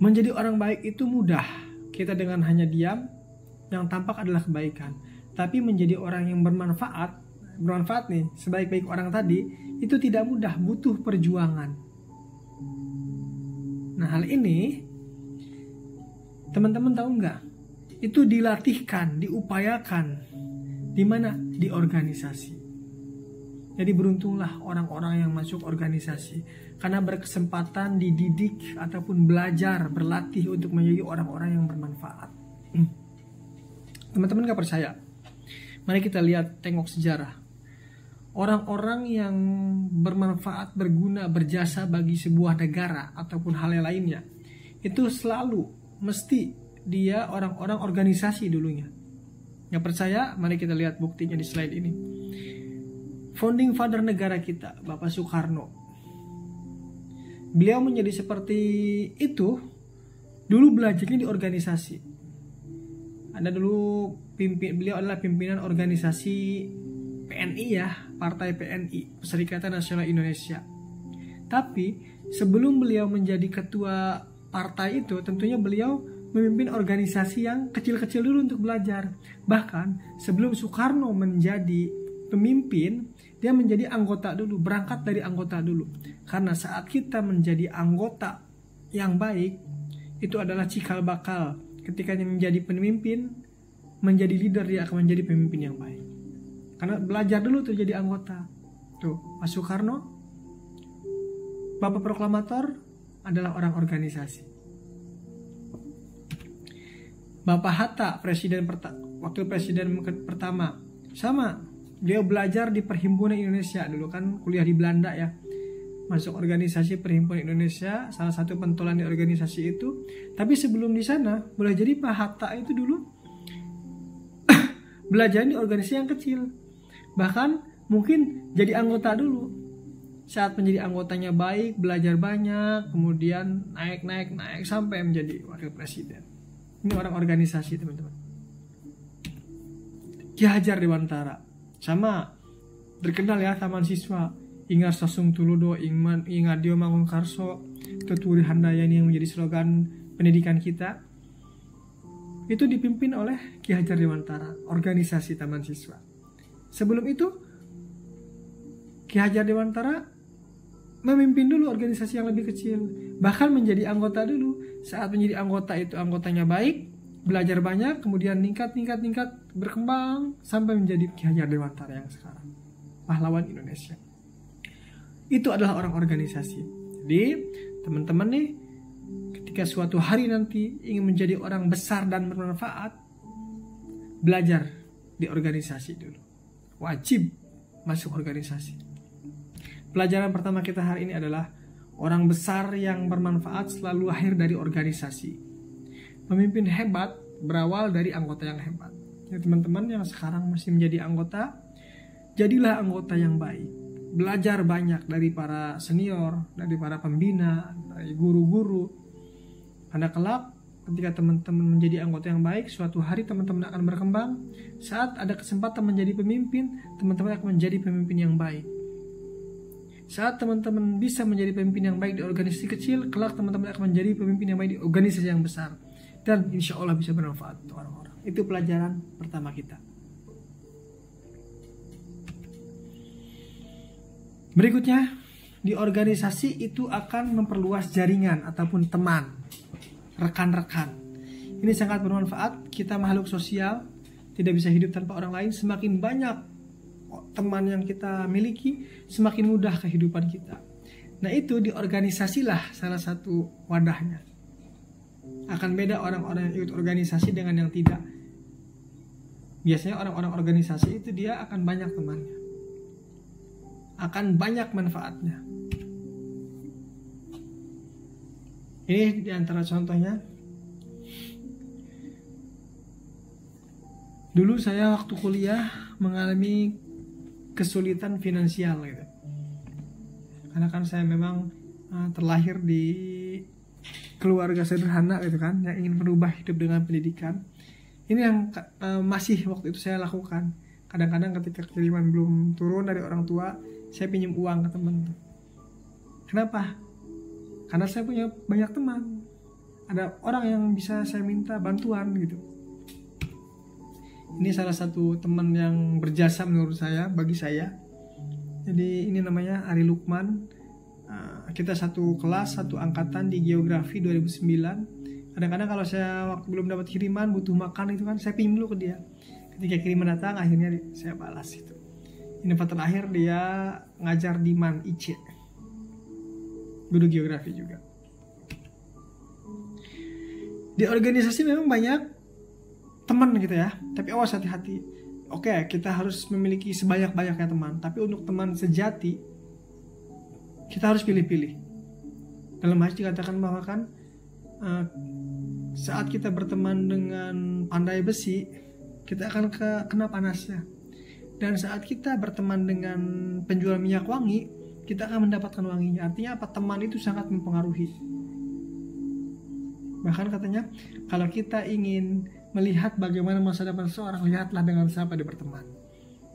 Menjadi orang baik itu mudah. Kita dengan hanya diam, yang tampak adalah kebaikan. Tapi menjadi orang yang bermanfaat nih, sebaik-baik orang tadi, itu tidak mudah, butuh perjuangan. Nah, hal ini teman-teman tahu nggak? Itu dilatihkan, diupayakan. Di mana? Di organisasi. Jadi beruntunglah orang-orang yang masuk organisasi, karena berkesempatan dididik ataupun belajar, berlatih untuk menjadi orang-orang yang bermanfaat. Teman-teman gak percaya? Mari kita lihat, tengok sejarah. Orang-orang yang bermanfaat, berguna, berjasa bagi sebuah negara ataupun hal yang lainnya, itu selalu mesti dia orang-orang organisasi dulunya. Gak percaya? Mari kita lihat buktinya di slide ini. Founding father negara kita, Bapak Soekarno. Beliau menjadi seperti itu dulu belajarnya di organisasi. Ada dulu beliau adalah pimpinan organisasi PNI ya, Partai PNI, Perserikatan Nasional Indonesia. Tapi sebelum beliau menjadi ketua partai itu, tentunya beliau memimpin organisasi yang kecil-kecil dulu untuk belajar. Bahkan sebelum Soekarno menjadi pemimpin, dia menjadi anggota dulu, berangkat dari anggota dulu. Karena saat kita menjadi anggota yang baik, itu adalah cikal bakal. Ketika dia menjadi pemimpin, menjadi leader, dia akan menjadi pemimpin yang baik. Karena belajar dulu tuh jadi anggota. Tuh, Pak Soekarno, Bapak Proklamator adalah orang organisasi. Bapak Hatta, wakil presiden pertama, sama. Beliau belajar di Perhimpunan Indonesia, dulu kan kuliah di Belanda ya. Masuk organisasi Perhimpunan Indonesia, salah satu pentolan di organisasi itu. Tapi sebelum di sana, boleh jadi Pak Hatta itu dulu belajar di organisasi yang kecil. Bahkan mungkin jadi anggota dulu. Saat menjadi anggotanya baik, belajar banyak, kemudian naik sampai menjadi wakil presiden. Ini orang organisasi, teman-teman. Ki Hajar Dewantara, sama terkenal ya, Taman Siswa, Ingar Sasung Tuludo, Ingadio Mangunkarso, Tuturi Handayani yang menjadi slogan pendidikan kita. Itu dipimpin oleh Ki Hajar Dewantara, organisasi Taman Siswa. Sebelum itu Ki Hajar Dewantara memimpin dulu organisasi yang lebih kecil, bahkan menjadi anggota dulu. Saat menjadi anggota itu anggotanya baik, belajar banyak, kemudian tingkat berkembang sampai menjadi Ki Hajar Dewantara yang sekarang, pahlawan Indonesia. Itu adalah orang organisasi. Jadi teman-teman nih, ketika suatu hari nanti ingin menjadi orang besar dan bermanfaat, belajar di organisasi dulu. Wajib masuk organisasi. Pelajaran pertama kita hari ini adalah orang besar yang bermanfaat selalu lahir dari organisasi. Pemimpin hebat berawal dari anggota yang hebat. Ya, teman-teman yang sekarang masih menjadi anggota, jadilah anggota yang baik. Belajar banyak dari para senior, dari para pembina, dari guru-guru. Karena kelak ketika teman-teman menjadi anggota yang baik, suatu hari teman-teman akan berkembang. Saat ada kesempatan menjadi pemimpin, teman-teman akan menjadi pemimpin yang baik. Saat teman-teman bisa menjadi pemimpin yang baik di organisasi kecil, kelak teman-teman akan menjadi pemimpin yang baik di organisasi yang besar. Dan insya Allah bisa bermanfaat untuk orang-orang. Itu pelajaran pertama kita. Berikutnya, di organisasi itu akan memperluas jaringan ataupun teman, rekan-rekan. Ini sangat bermanfaat. Kita makhluk sosial, tidak bisa hidup tanpa orang lain. Semakin banyak teman yang kita miliki, semakin mudah kehidupan kita. Nah, itu di organisasilah salah satu wadahnya. Akan beda orang-orang yang ikut organisasi dengan yang tidak. Biasanya orang-orang organisasi itu dia akan banyak temannya, akan banyak manfaatnya. Ini diantara contohnya. Dulu saya waktu kuliah mengalami kesulitan finansial gitu. Karena kan saya memang terlahir di keluarga sederhana gitu kan, yang ingin merubah hidup dengan pendidikan. Ini yang masih waktu itu saya lakukan. Kadang-kadang ketika kiriman belum turun dari orang tua, saya pinjam uang ke teman. Kenapa? Karena saya punya banyak teman. ada orang yang bisa saya minta bantuan gitu. Ini salah satu teman yang berjasa menurut saya, bagi saya. Jadi ini namanya Ari Lukman. Kita satu kelas, satu angkatan di geografi 2009. Kadang-kadang kalau saya waktu belum dapat kiriman, butuh makan itu kan, saya pinjam dulu ke dia. Ketika kiriman datang, akhirnya saya balas itu. Ini terakhir dia ngajar di MAN IC, guru geografi juga. Di organisasi memang banyak teman gitu ya, tapi awas hati-hati. Oke, kita harus memiliki sebanyak-banyaknya teman, tapi untuk teman sejati kita harus pilih-pilih. Dalam hadis dikatakan bahwa kan saat kita berteman dengan pandai besi, kita akan kena panasnya. Dan saat kita berteman dengan penjual minyak wangi, kita akan mendapatkan wanginya. Artinya apa? Teman itu sangat mempengaruhi. Bahkan katanya, kalau kita ingin melihat bagaimana masa depan seseorang, lihatlah dengan siapa dia berteman.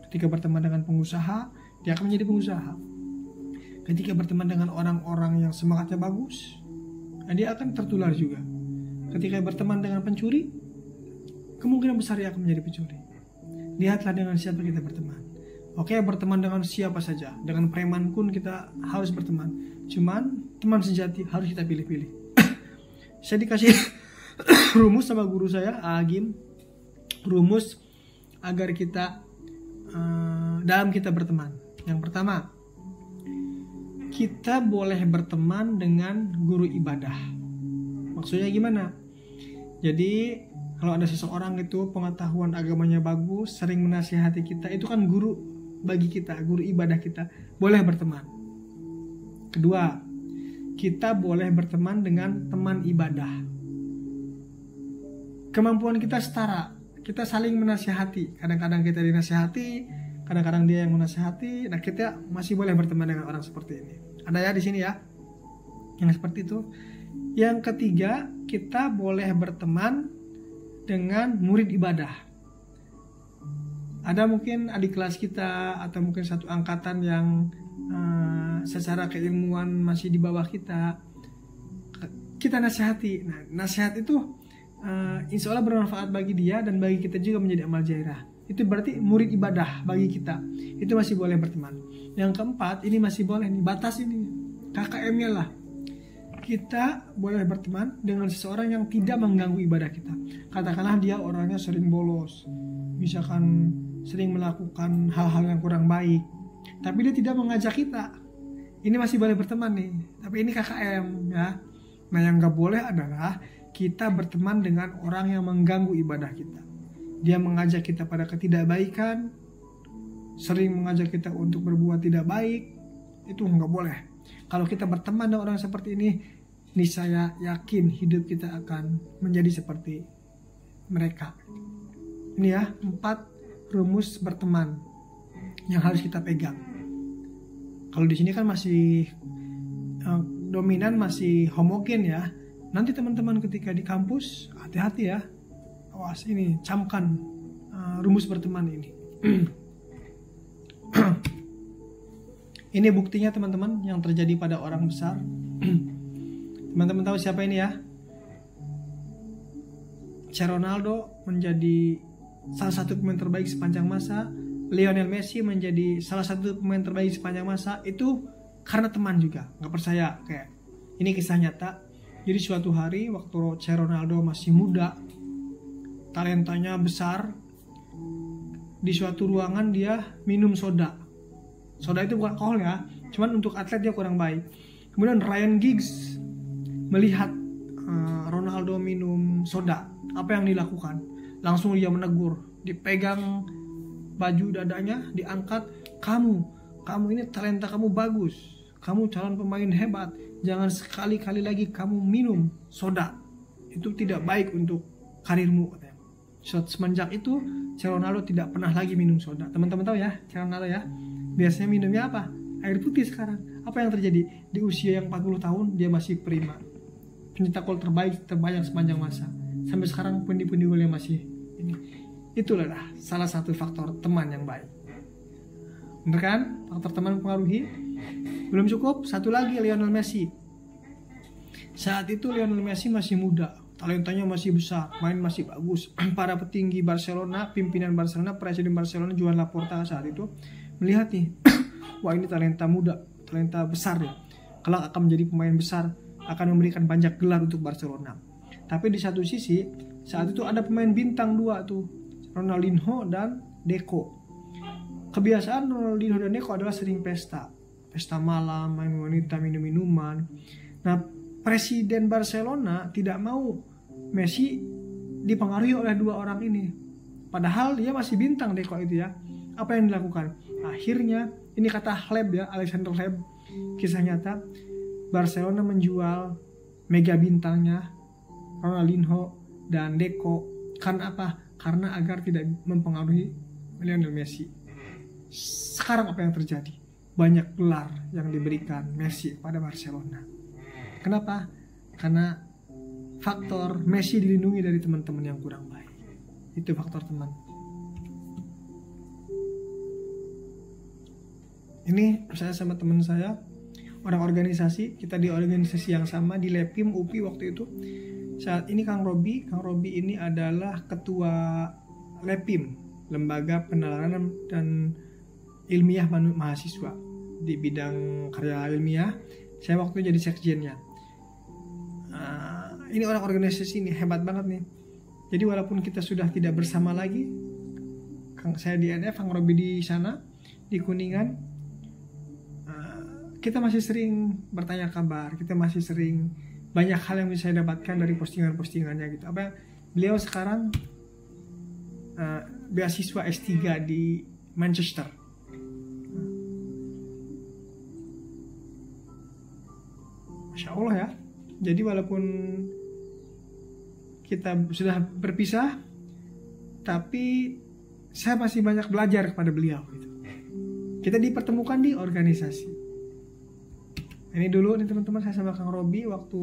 Ketika berteman dengan pengusaha, dia akan menjadi pengusaha. Ketika berteman dengan orang-orang yang semangatnya bagus, dia akan tertular juga. Ketika berteman dengan pencuri, kemungkinan besar dia akan menjadi pencuri. Lihatlah dengan siapa kita berteman. Oke, berteman dengan siapa saja. Dengan preman pun kita harus berteman. Cuman teman sejati harus kita pilih-pilih. Saya dikasih rumus sama guru saya, Agim, rumus agar kita dalam kita berteman. Yang pertama, kita boleh berteman dengan guru ibadah. Maksudnya gimana? Jadi kalau ada seseorang itu pengetahuan agamanya bagus, sering menasihati kita, itu kan guru bagi kita, guru ibadah kita, boleh berteman. Kedua, kita boleh berteman dengan teman ibadah. Kemampuan kita setara, kita saling menasihati. Kadang-kadang kita dinasihati, kadang-kadang dia yang menasihati. Nah, kita masih boleh berteman dengan orang seperti ini. Ada ya di sini ya, yang seperti itu. Yang ketiga, kita boleh berteman dengan murid ibadah. Ada mungkin adik kelas kita atau mungkin satu angkatan yang secara keilmuan masih di bawah kita nasihati. Nah, nasihat itu insya Allah bermanfaat bagi dia dan bagi kita juga menjadi amal jairah. Itu berarti murid ibadah bagi kita. Itu masih boleh berteman. Yang keempat, ini masih boleh nih, batas ini KKM-nya lah. Kita boleh berteman dengan seseorang yang tidak mengganggu ibadah kita. Katakanlah dia orangnya sering bolos, misalkan sering melakukan hal-hal yang kurang baik, tapi dia tidak mengajak kita. Ini masih boleh berteman nih, tapi ini KKM ya. Nah, yang gak boleh adalah kita berteman dengan orang yang mengganggu ibadah kita. Dia mengajak kita pada ketidakbaikan, sering mengajak kita untuk berbuat tidak baik, itu gak boleh. Kalau kita berteman dengan orang seperti ini, saya yakin hidup kita akan menjadi seperti mereka. Ini ya, 4 rumus berteman yang harus kita pegang. Kalau di sini kan masih dominan, masih homogen ya. Nanti teman-teman ketika di kampus hati-hati ya. Awas, ini camkan rumus berteman ini. Ini buktinya teman-teman yang terjadi pada orang besar. Teman-teman tahu siapa ini ya? Ronaldo menjadi salah satu pemain terbaik sepanjang masa. Lionel Messi menjadi salah satu pemain terbaik sepanjang masa. Itu karena teman juga. Gak percaya kayak ini kisah nyata. Jadi suatu hari waktu Ronaldo masih muda, talentanya besar, di suatu ruangan dia minum soda. Soda itu bukan alkohol ya, cuman untuk atlet dia kurang baik. Kemudian Ryan Giggs melihat Ronaldo minum soda, apa yang dilakukan? Langsung dia menegur, dipegang baju dadanya, diangkat, kamu ini talenta kamu bagus, kamu calon pemain hebat, jangan sekali-kali lagi kamu minum soda, itu tidak baik untuk karirmu. Semenjak itu Ronaldo tidak pernah lagi minum soda. Teman-teman tahu ya, Ronaldo ya, biasanya minumnya apa? Air putih sekarang. Apa yang terjadi? Di usia yang 40 tahun dia masih prima, pencetak gol terbanyak sepanjang masa. Sampai sekarang pundi-pundi golnya masih ini. Itulah salah satu faktor teman yang baik. Bener kan? Faktor teman mempengaruhi. Belum cukup, satu lagi Lionel Messi. Saat itu Lionel Messi masih muda, talentanya masih besar, main masih bagus. Para petinggi Barcelona, pimpinan Barcelona, presiden Barcelona Joan Laporta saat itu melihat nih, wah ini talenta muda, talenta besar ya. Kelak akan menjadi pemain besar, akan memberikan banyak gelar untuk Barcelona. Tapi di satu sisi, saat itu ada pemain bintang dua tuh, Ronaldinho dan Deco. Kebiasaan Ronaldinho dan Deco adalah sering pesta malam, main wanita, minum minuman. Nah, presiden Barcelona tidak mau Messi dipengaruhi oleh dua orang ini. Padahal dia masih bintang Deco itu ya. Apa yang dilakukan? Akhirnya, ini kata Hleb ya, Alexander Hleb, kisah nyata, Barcelona menjual mega bintangnya Ronaldinho dan Deco. Karena apa? Karena agar tidak mempengaruhi Lionel Messi. Sekarang apa yang terjadi? Banyak gelar yang diberikan Messi pada Barcelona. Kenapa? Karena faktor Messi dilindungi dari teman-teman yang kurang baik. Itu faktor teman. Ini saya sama teman saya, orang organisasi, kita di organisasi yang sama, di Lepim UPI waktu itu. Saat ini Kang Robi ini adalah ketua Lepim, Lembaga Penelitian dan Ilmiah Mahasiswa di bidang karya ilmiah. Saya waktu itu jadi sekjennya. Ini orang organisasi ini hebat banget nih. Jadi walaupun kita sudah tidak bersama lagi, saya di NF, Kang Robi di sana, di Kuningan, kita masih sering bertanya kabar, kita masih sering banyak hal yang bisa saya dapatkan dari postingan-postingannya gitu. Beliau sekarang beasiswa S3 di Manchester. Masya Allah ya. Jadi walaupun kita sudah berpisah, tapi saya masih banyak belajar kepada beliau gitu. Kita dipertemukan di organisasi. Ini dulu nih teman-teman, saya sama Kang Robi waktu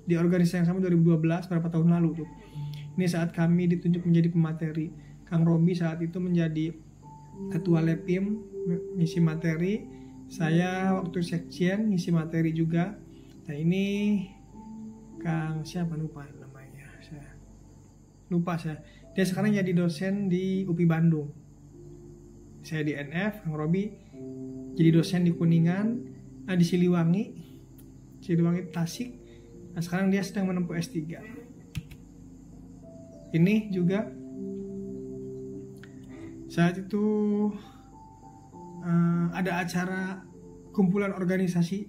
di organisasi yang sama 2012, berapa tahun lalu tuh. Ini saat kami ditunjuk menjadi pemateri. Kang Robi saat itu menjadi ketua Lepim, ngisi materi. Saya waktu sekjen ngisi materi juga. Nah ini Kang siapa lupa namanya, saya. Dia sekarang jadi dosen di UPI Bandung. Saya di NF, Kang Robi jadi dosen di Kuningan, di Siliwangi Tasik. Nah sekarang dia sedang menempuh S3. Ini juga saat itu ada acara kumpulan organisasi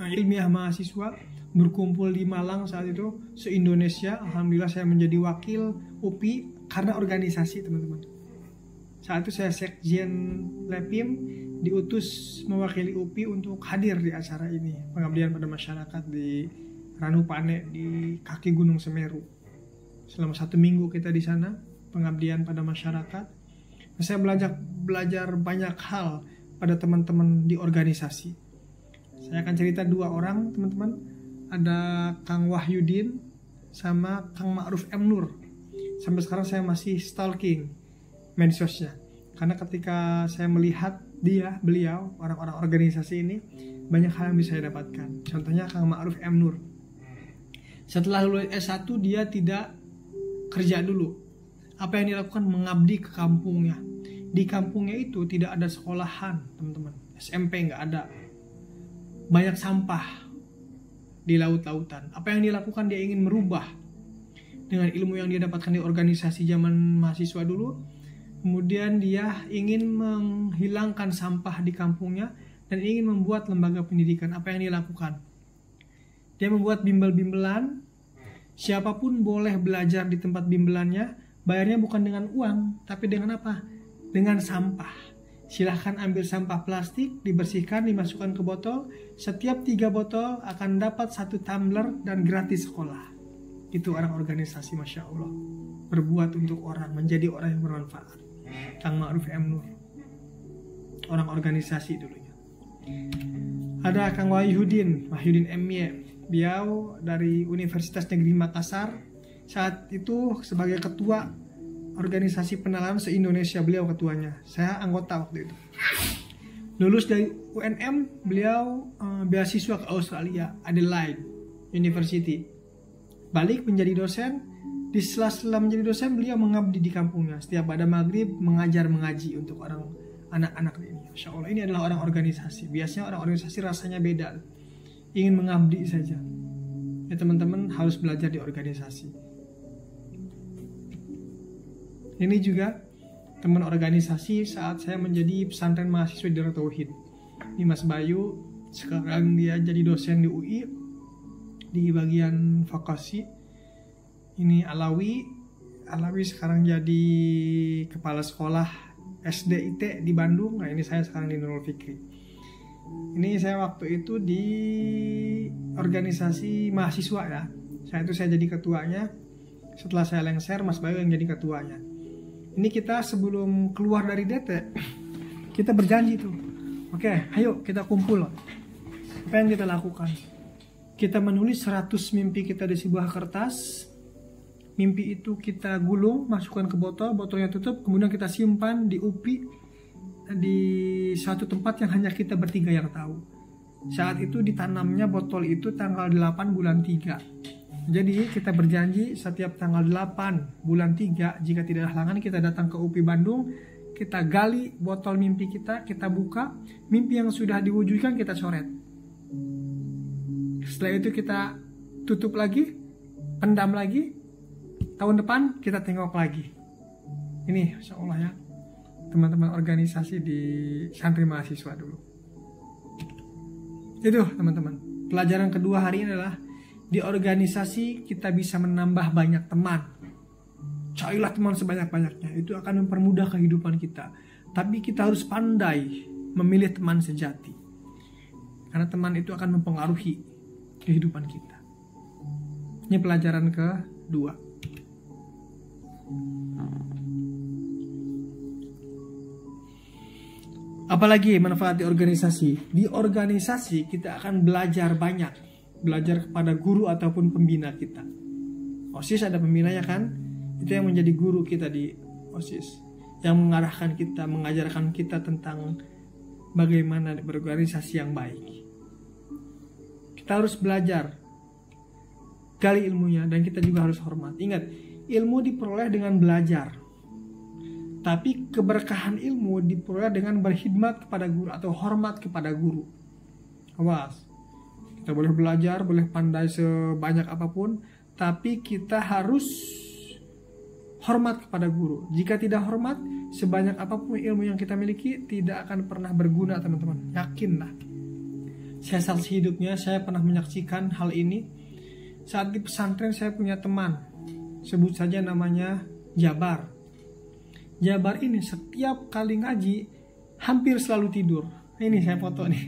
ilmiah mahasiswa berkumpul di Malang saat itu se-Indonesia. Alhamdulillah saya menjadi wakil UPI karena organisasi teman-teman. Saat itu saya sekjen Lepim, diutus mewakili UPI untuk hadir di acara ini, pengabdian pada masyarakat di Ranupane di kaki Gunung Semeru. Selama 1 minggu kita di sana pengabdian pada masyarakat. Saya belajar banyak hal pada teman-teman di organisasi. Saya akan cerita 2 orang teman-teman. Ada Kang Wahyudin sama Kang Ma'ruf M. Nur. Sampai sekarang saya masih stalking medsosnya. Karena ketika saya melihat beliau, orang-orang organisasi ini, banyak hal yang bisa saya dapatkan. Contohnya Kang Ma'ruf M. Nur. Setelah lulus S1 dia tidak kerja dulu. Apa yang dilakukan? Mengabdi ke kampungnya. Di kampungnya itu tidak ada sekolahan, teman-teman. SMP nggak ada. Banyak sampah di laut-lautan. Apa yang dilakukan? Dia ingin merubah dengan ilmu yang dia dapatkan di organisasi zaman mahasiswa dulu. Kemudian dia ingin menghilangkan sampah di kampungnya dan ingin membuat lembaga pendidikan. Apa yang dia lakukan? Dia membuat bimbel-bimbelan. Siapapun boleh belajar di tempat bimbelannya. Bayarnya bukan dengan uang, tapi dengan apa? Dengan sampah. Silahkan ambil sampah plastik, dibersihkan, dimasukkan ke botol. Setiap 3 botol akan dapat 1 tumbler dan gratis sekolah. Itu orang organisasi, Masya Allah. Berbuat untuk orang, menjadi orang yang bermanfaat. Kang Ma'ruf M. Nur. Orang organisasi dulunya. Ada Kang Wahyudin M.Y. Beliau dari Universitas Negeri Makassar. Saat itu sebagai ketua organisasi penelaran se-Indonesia, beliau ketuanya. Saya anggota waktu itu. Lulus dari UNM, beliau beasiswa ke Australia, Adelaide. University. Balik menjadi dosen. Di sela-sela menjadi dosen, beliau mengabdi di kampungnya. Setiap pada maghrib mengajar mengaji untuk orang anak-anak ini. Masya Allah, ini adalah orang organisasi. Biasanya orang organisasi rasanya beda, ingin mengabdi saja. Ya teman-teman harus belajar di organisasi. Ini juga teman organisasi saat saya menjadi pesantren mahasiswa di Darut Tauhid. Ini Mas Bayu, sekarang dia jadi dosen di UI di bagian vokasi. Ini Alawi sekarang jadi kepala sekolah SDIT di Bandung. Nah ini saya sekarang di Nurul Fikri. Ini saya waktu itu di organisasi mahasiswa ya. Saya jadi ketuanya. Setelah saya lengser, Mas Bayu yang jadi ketuanya. Ini kita sebelum keluar dari DT, kita berjanji tuh. Oke, ayo kita kumpul. Apa yang kita lakukan? Kita menulis 100 mimpi kita di sebuah kertas. Mimpi itu kita gulung, masukkan ke botol, botolnya tutup, kemudian kita simpan di UPI di suatu tempat yang hanya kita bertiga yang tahu. Saat itu ditanamnya botol itu tanggal 8 bulan 3. Jadi kita berjanji setiap tanggal 8 bulan 3, jika tidak halangan kita datang ke UPI Bandung, kita gali botol mimpi kita buka, mimpi yang sudah diwujudkan kita coret. Setelah itu kita tutup lagi, pendam lagi. Tahun depan kita tengok lagi. Ini Masya Allah ya, teman-teman organisasi di santri mahasiswa dulu. Itu teman-teman. Pelajaran kedua hari ini adalah di organisasi kita bisa menambah banyak teman. Carilah teman sebanyak-banyaknya. Itu akan mempermudah kehidupan kita. Tapi kita harus pandai memilih teman sejati. Karena teman itu akan mempengaruhi kehidupan kita. Ini pelajaran kedua. Apalagi manfaat di organisasi? Di organisasi kita akan belajar banyak. Belajar kepada guru ataupun pembina kita. OSIS ada pembinanya kan? Itu yang menjadi guru kita di OSIS. Yang mengarahkan kita, mengajarkan kita tentang bagaimana berorganisasi yang baik. Kita harus belajar, gali ilmunya, dan kita juga harus hormat. Ingat, ilmu diperoleh dengan belajar. Tapi keberkahan ilmu diperoleh dengan berkhidmat kepada guru atau hormat kepada guru. Awas, kita boleh belajar, boleh pandai sebanyak apapun, tapi kita harus hormat kepada guru. Jika tidak hormat, sebanyak apapun ilmu yang kita miliki tidak akan pernah berguna, teman-teman. Yakinlah. Saya saksi hidupnya, saya pernah menyaksikan hal ini. Saat di pesantren saya punya teman, sebut saja namanya Jabar. Jabar ini setiap kali ngaji hampir selalu tidur. Ini saya foto nih.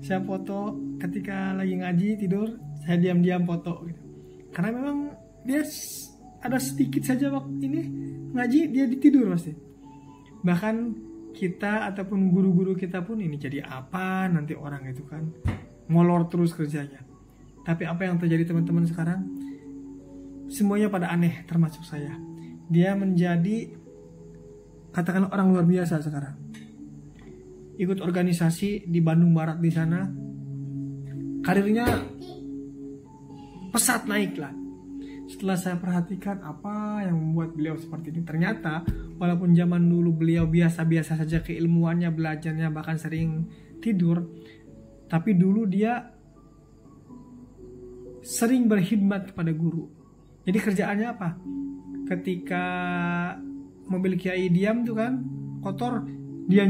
Saya foto ketika lagi ngaji tidur, saya diam-diam foto gitu. Karena memang dia ada sedikit saja waktu ini ngaji dia tidur pasti. Bahkan kita ataupun guru-guru kita pun ini jadi apa nanti orang itu kan molor terus kerjanya. Tapi apa yang terjadi teman-teman sekarang? Semuanya pada aneh termasuk saya. Dia menjadi katakanlah orang luar biasa sekarang. Ikut organisasi di Bandung Barat di sana. Karirnya pesat naik lah. Setelah saya perhatikan apa yang membuat beliau seperti ini, ternyata walaupun zaman dulu beliau biasa-biasa saja keilmuannya, belajarnya, bahkan sering tidur, tapi dulu dia sering berkhidmat kepada guru. Jadi kerjaannya apa? Ketika mobil kiai diam tuh kan kotor, dia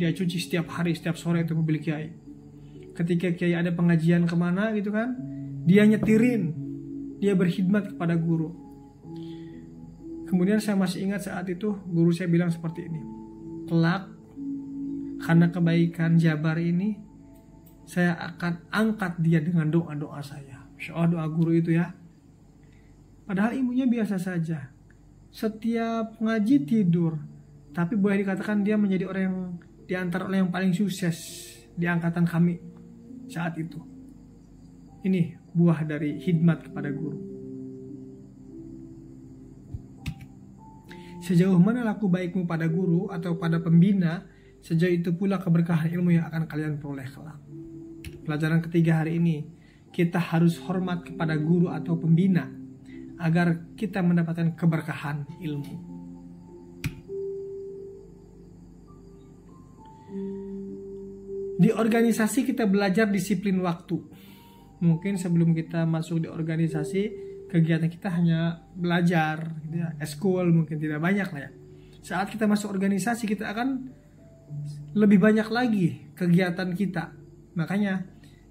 cuci setiap hari, setiap sore itu mobil kiai. Ketika kiai ada pengajian kemana gitu kan, dia nyetirin, dia berkhidmat kepada guru. Kemudian saya masih ingat saat itu guru saya bilang seperti ini, kelak karena kebaikan Jabar ini saya akan angkat dia dengan doa-doa saya. Masya Allah, doa guru itu ya. Padahal ilmunya biasa saja. Setiap ngaji tidur, tapi boleh dikatakan dia menjadi orang yang di antara orang yang paling sukses di angkatan kami saat itu. Ini buah dari khidmat kepada guru. Sejauh mana laku baikmu pada guru atau pada pembina, sejauh itu pula keberkahan ilmu yang akan kalian peroleh kelak. Pelajaran ketiga hari ini, kita harus hormat kepada guru atau pembina agar kita mendapatkan keberkahan ilmu. Di organisasi kita belajar disiplin waktu. Mungkin sebelum kita masuk di organisasi, kegiatan kita hanya belajar, gitu ya. Eskul mungkin tidak banyak lah ya. Saat kita masuk organisasi, kita akan lebih banyak lagi kegiatan kita. Makanya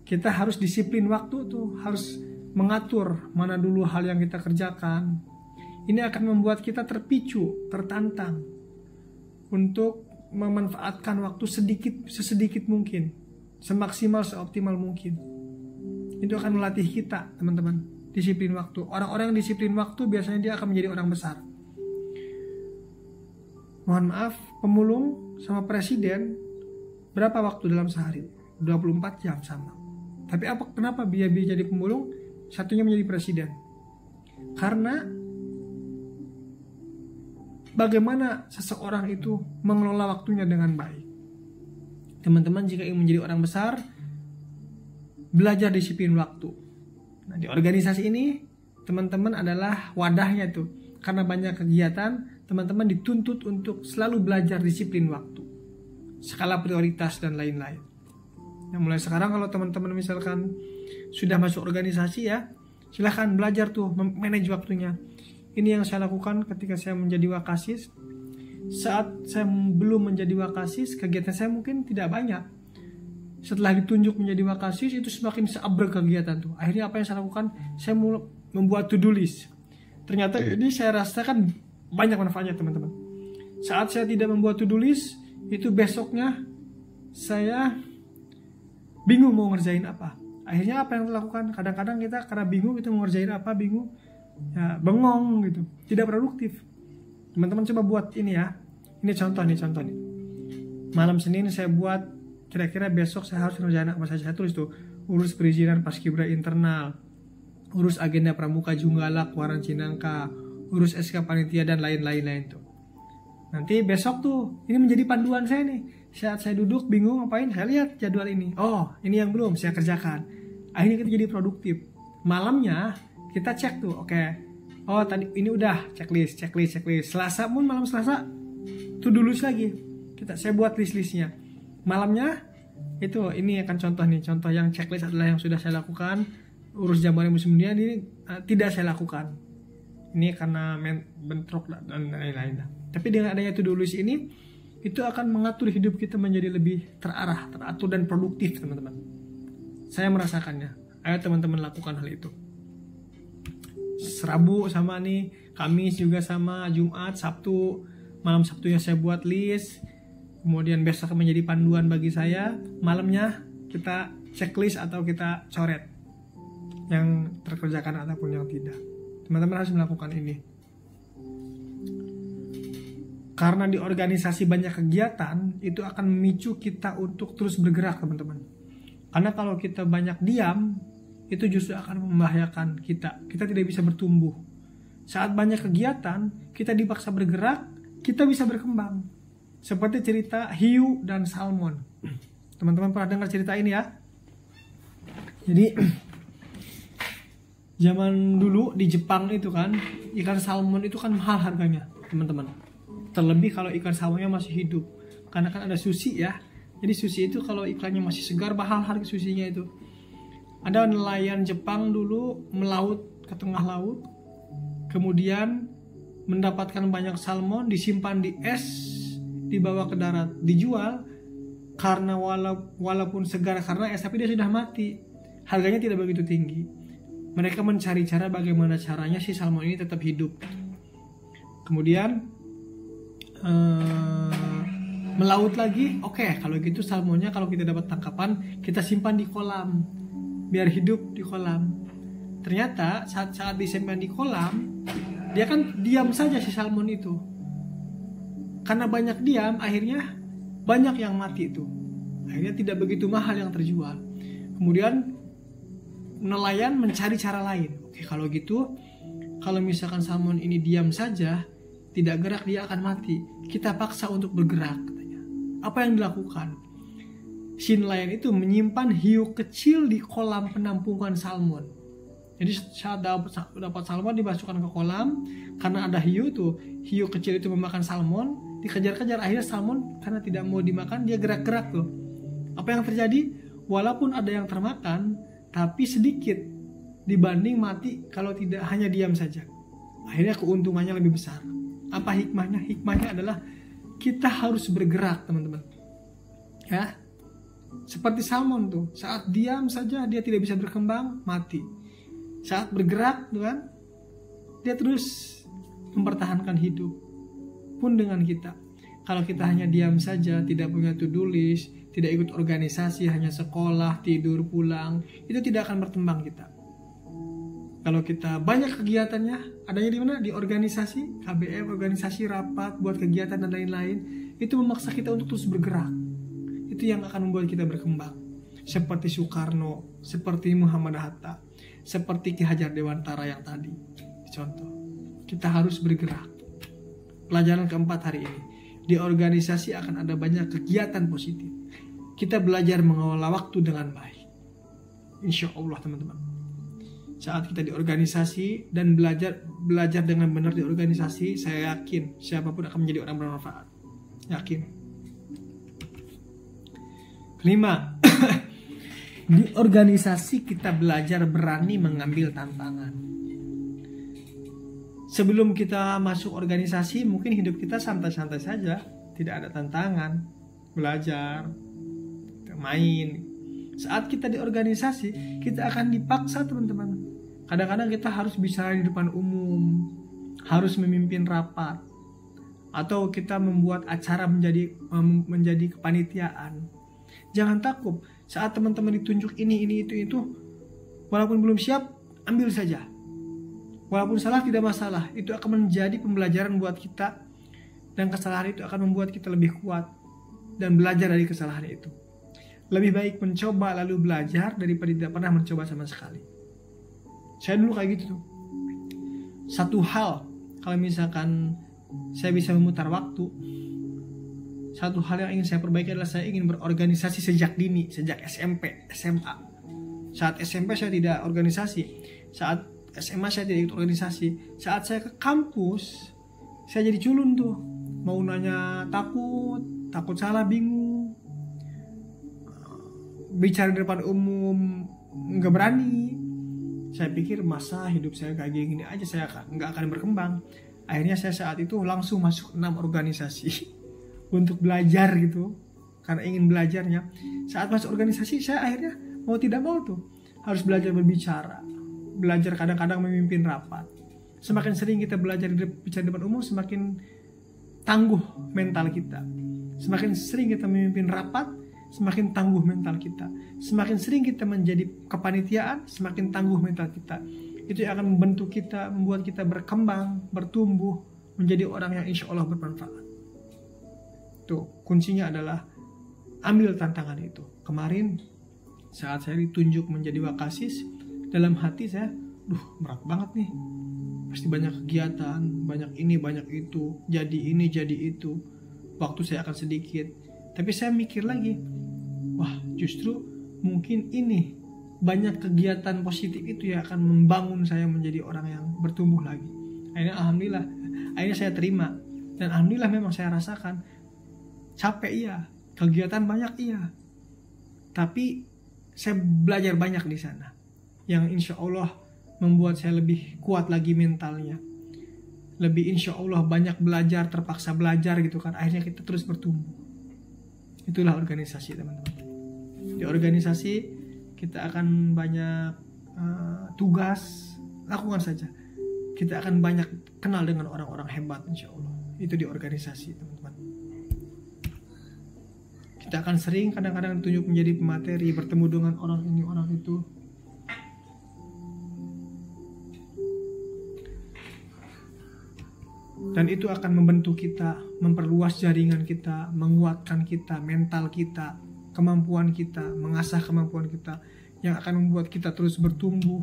kita harus disiplin waktu tuh, harus mengatur mana dulu hal yang kita kerjakan. Ini akan membuat kita terpicu, tertantang untuk memanfaatkan waktu sesedikit mungkin, semaksimal seoptimal mungkin. Itu akan melatih kita, teman-teman, disiplin waktu. Orang-orang yang disiplin waktu biasanya dia akan menjadi orang besar. Mohon maaf, pemulung sama presiden berapa waktu dalam sehari? 24 jam sama. Tapi kenapa dia jadi pemulung, satunya menjadi presiden? Karena bagaimana seseorang itu mengelola waktunya dengan baik. Teman-teman jika ingin menjadi orang besar, belajar disiplin waktu. Nah, di organisasi ini, teman-teman adalah wadahnya tuh. Karena banyak kegiatan, teman-teman dituntut untuk selalu belajar disiplin waktu. Skala prioritas dan lain-lain. Nah, mulai sekarang kalau teman-teman misalkan sudah masuk organisasi ya, silahkan belajar tuh manage waktunya. Ini yang saya lakukan ketika saya menjadi wakasis. Saat saya belum menjadi wakasis, kegiatan saya mungkin tidak banyak. Setelah ditunjuk menjadi wakasis, itu semakin seabrek kegiatan tuh. Akhirnya apa yang saya lakukan? Saya mulai membuat to-do list. Ternyata ini saya rasakan banyak manfaatnya, teman-teman. Saat saya tidak membuat to-do list, itu besoknya saya bingung mau ngerjain apa. Akhirnya apa yang dilakukan? Kadang-kadang kita karena bingung itu mau ngerjain apa, bingung. Ya, bengong gitu, tidak produktif. Teman-teman coba buat ini ya. Ini contoh nih. Malam Senin saya buat kira-kira besok saya harus ngerjain apa saja. Saya tulis tuh, urus perizinan paskibra internal, urus agenda pramuka Junggala Kuaran Cinangka, urus SK panitia dan lain-lain tuh. Nanti besok tuh ini menjadi panduan saya nih. Saat saya duduk bingung ngapain, saya lihat jadwal ini. Oh, ini yang belum saya kerjakan. Akhirnya kita jadi produktif. Malamnya kita cek tuh, oke. Oh, tadi ini udah checklist. Selasa pun malam Selasa tuh dulu lagi. Saya buat list-listnya. Malamnya itu ini akan contoh yang checklist adalah yang sudah saya lakukan. Urus jambore musim dunia ini tidak saya lakukan. Ini karena bentrok dan lain-lain. Tapi dengan adanya to-do list ini, itu akan mengatur hidup kita menjadi lebih terarah, teratur dan produktif, teman-teman. Saya merasakannya. Ayo teman-teman lakukan hal itu. Rabu sama nih, Kamis juga sama, Jumat, Sabtu, malam Sabtunya saya buat list. Kemudian besok menjadi panduan bagi saya. Malamnya kita checklist atau kita coret yang terkerjakan ataupun yang tidak. Teman-teman harus melakukan ini. Karena di organisasi banyak kegiatan, itu akan memicu kita untuk terus bergerak, teman-teman. Karena kalau kita banyak diam, itu justru akan membahayakan kita. Kita tidak bisa bertumbuh. Saat banyak kegiatan, kita dipaksa bergerak, kita bisa berkembang. Seperti cerita hiu dan salmon. Teman-teman pernah dengar cerita ini ya? Jadi zaman dulu di Jepang itu kan, ikan salmon itu kan mahal harganya, teman-teman. Terlebih kalau ikan salmonnya masih hidup. Karena kan ada sushi ya. Jadi sushi itu kalau ikannya masih segar, mahal harga sushinya itu. Ada nelayan Jepang dulu melaut ke tengah laut, kemudian mendapatkan banyak salmon, disimpan di es, dibawa ke darat, dijual. Karena walaupun segar karena es, tapi dia sudah mati. Harganya tidak begitu tinggi. Mereka mencari cara bagaimana caranya si salmon ini tetap hidup. Kemudian melaut lagi. Oke, kalau gitu salmonnya kalau kita dapat tangkapan, kita simpan di kolam biar hidup di kolam. Ternyata saat disimpan di kolam, dia kan diam saja si salmon itu. Karena banyak diam, akhirnya banyak yang mati itu. Akhirnya tidak begitu mahal yang terjual. Kemudian nelayan mencari cara lain. Oke, kalau gitu, kalau misalkan salmon ini diam saja, tidak gerak, dia akan mati. Kita paksa untuk bergerak, katanya. Apa yang dilakukan? si nelayan itu menyimpan hiu kecil di kolam penampungan salmon. Jadi saat dapat salmon dimasukkan ke kolam, karena ada hiu tuh, hiu kecil itu memakan salmon, dikejar-kejar, akhirnya salmon karena tidak mau dimakan dia gerak-gerak tuh. Apa yang terjadi? Walaupun ada yang termakan, tapi sedikit dibanding mati kalau tidak hanya diam saja. Akhirnya keuntungannya lebih besar. Apa hikmahnya? Hikmahnya adalah kita harus bergerak, teman-teman. Ya, seperti salmon tuh, saat diam saja dia tidak bisa berkembang, mati. Saat bergerak, tuh kan, dia terus mempertahankan hidup. Pun dengan kita, kalau kita hanya diam saja, tidak punya to-do list, tidak ikut organisasi, hanya sekolah, tidur, pulang, itu tidak akan berkembang kita. Kalau kita banyak kegiatannya, adanya di mana? Di organisasi, KBM, organisasi, rapat, buat kegiatan dan lain-lain, itu memaksa kita untuk terus bergerak. Itu yang akan membuat kita berkembang. Seperti Soekarno, seperti Muhammad Hatta, seperti Ki Hajar Dewantara yang tadi. Contoh, kita harus bergerak. Pelajaran keempat hari ini, di organisasi akan ada banyak kegiatan positif. Kita belajar mengelola waktu dengan baik. Insya Allah, teman-teman. Saat kita di organisasi dan belajar dengan benar di organisasi, saya yakin siapapun akan menjadi orang bermanfaat. Yakin. Kelima, di organisasi kita belajar berani mengambil tantangan. Sebelum kita masuk organisasi, mungkin hidup kita santai-santai saja, tidak ada tantangan, belajar, main. Saat kita di organisasi, kita akan dipaksa, teman-teman. Kadang-kadang kita harus bicara di depan umum, harus memimpin rapat, atau kita membuat acara menjadi kepanitiaan. Jangan takut, saat teman-teman ditunjuk ini, itu, walaupun belum siap, ambil saja. Walaupun salah tidak masalah, itu akan menjadi pembelajaran buat kita, dan kesalahan itu akan membuat kita lebih kuat dan belajar dari kesalahan itu. Lebih baik mencoba lalu belajar daripada tidak pernah mencoba sama sekali. Saya dulu kayak gitu tuh. Satu hal, kalau misalkan saya bisa memutar waktu, satu hal yang ingin saya perbaiki adalah saya ingin berorganisasi sejak dini, sejak SMP, SMA. Saat SMP saya tidak organisasi, saat SMA saya tidak ikut organisasi. Saat saya ke kampus, saya jadi culun tuh. Mau nanya takut salah, bingung. Bicara di depan umum nggak berani. Saya pikir masa hidup saya kayak gini aja, saya nggak akan berkembang. Akhirnya saya saat itu langsung masuk 6 organisasi untuk belajar gitu, karena ingin belajarnya. Saat masuk organisasi saya akhirnya mau tidak mau tuh harus belajar berbicara, belajar kadang-kadang memimpin rapat. Semakin sering kita belajar bicara di depan umum, semakin tangguh mental kita. Semakin sering kita memimpin rapat, semakin tangguh mental kita. Semakin sering kita menjadi kepanitiaan, semakin tangguh mental kita. Itu yang akan membentuk kita, membuat kita berkembang, bertumbuh, menjadi orang yang insya Allah bermanfaat. Tuh, kuncinya adalah ambil tantangan itu. Kemarin saat saya ditunjuk menjadi Wakasis, dalam hati saya, berat banget nih. Pasti banyak kegiatan, banyak ini, banyak itu, jadi ini, jadi itu. Waktu saya akan sedikit. Tapi saya mikir lagi, wah justru mungkin ini banyak kegiatan positif itu yang akan membangun saya menjadi orang yang bertumbuh lagi. Akhirnya alhamdulillah, akhirnya saya terima. Dan alhamdulillah memang saya rasakan capek iya, kegiatan banyak iya. Tapi saya belajar banyak di sana. Yang insya Allah membuat saya lebih kuat lagi mentalnya. Lebih insya Allah banyak belajar, terpaksa belajar gitu kan. Akhirnya kita terus bertumbuh. Itulah organisasi, teman-teman. Di organisasi kita akan banyak tugas, lakukan saja. Kita akan banyak kenal dengan orang-orang hebat insya Allah. Itu di organisasi, teman-teman. Kita akan sering kadang-kadang tunjuk menjadi pemateri, bertemu dengan orang ini, orang itu. Dan itu akan membentuk kita, memperluas jaringan kita, menguatkan kita, mental kita, kemampuan kita, mengasah kemampuan kita, yang akan membuat kita terus bertumbuh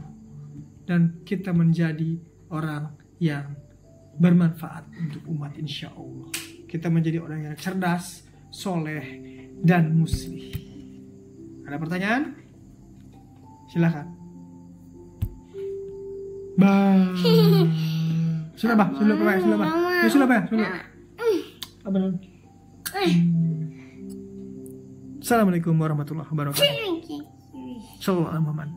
dan kita menjadi orang yang bermanfaat untuk umat insya Allah. Kita menjadi orang yang cerdas, soleh, dan muslih. Ada pertanyaan? Silakan. Bah. Sudah bah, sudah bah, sudah bah. Ya, sudah bah, sudah. Apa lagi? Assalamualaikum warahmatullahi wabarakatuh. Shallallahu alaihi wasallam.